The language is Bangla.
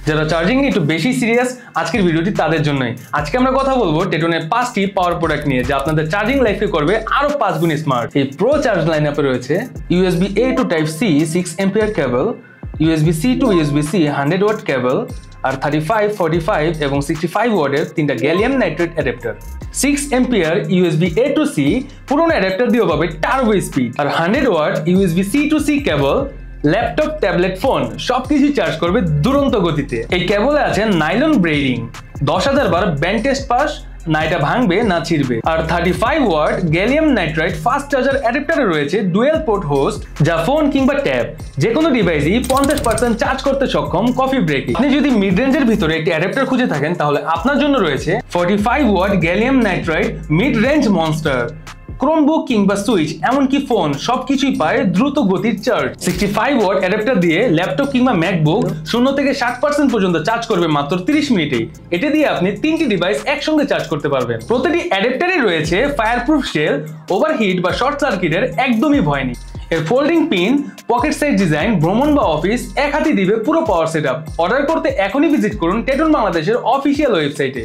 যারা চার্জিং নিয়ে একটু বেশি সিরিয়াস, আজকের ভিডিওটি তাদের জন্যই। আজকে আমরা কথা বলবো টেটনের 5টি পাওয়ার প্রোডাক্ট নিয়ে, যা আপনাদের চার্জিং লাইফকে করবে আরো 5 গুণ স্মার্ট। এই প্রো চার্জ লাইনআপে রয়েছে USB A to Type C 6 ampere cable, USB C to USB C 100 watt cable, আর 35, 45 এবং 65 ওয়াটের তিনটা gallium nitrate adapter. 6 ampere USB A to C পুরনো অ্যাডাপ্টার দিয়েও পাবে টার্বো স্পিড, আর 100 watt USB C to C cable laptop, tablet, phone সবকিছু চার্জ করবে দুরন্ত গতিতে। এই কেবলে আছে নাইলন ব্রেডিং, 10,000 বার ব্যান্ড টেস্ট পাস, না এটা ভাঙবে না ছিড়বে। আর 35 watt gallium nitrite fast charger অ্যাডাপ্টারে রয়েছে ডুয়েল পোর্ট হোস্ট, যা ফোন কিংবা ট্যাব যে কোনো ডিভাইসই 50% চার্জ করতে সক্ষম কফি ব্রেকে। আপনি যদি মিড রেঞ্জের ভিতরে একটি অ্যাডাপ্টার খুঁজে থাকেন, তাহলে আপনার জন্য রয়েছে 45 watt gallium nitrite mid range monster. Chromebook কিংবা সুইচ এমনকি ফোন সবকিছুই পায় দ্রুত গতির চার্জ। 65 ওয়াট অ্যাডাপ্টার দিয়ে ল্যাপটপ কিংবা ম্যাকবুক 0 থেকে 60% পর্যন্ত চার্জ করবে মাত্র 30 মিনিটেই। এটা দিয়ে আপনি 3টি ডিভাইস একসঙ্গে চার্জ করতে পারবেন। প্রতিটি অ্যাডাপ্টারে রয়েছে ফায়ারপ্রুফ শেল, ওভারহিট বা শর্ট সার্কিটের একদমই ভয় নেই। এর folding pin, pocket size design, ভ্রমণ বা অফিস এক হাতে দিবে পুরো পাওয়ার সেটআপ। অর্ডার করতে এখনই ভিজিট করুন টেটন বাংলাদেশের অফিসিয়াল ওয়েবসাইটে।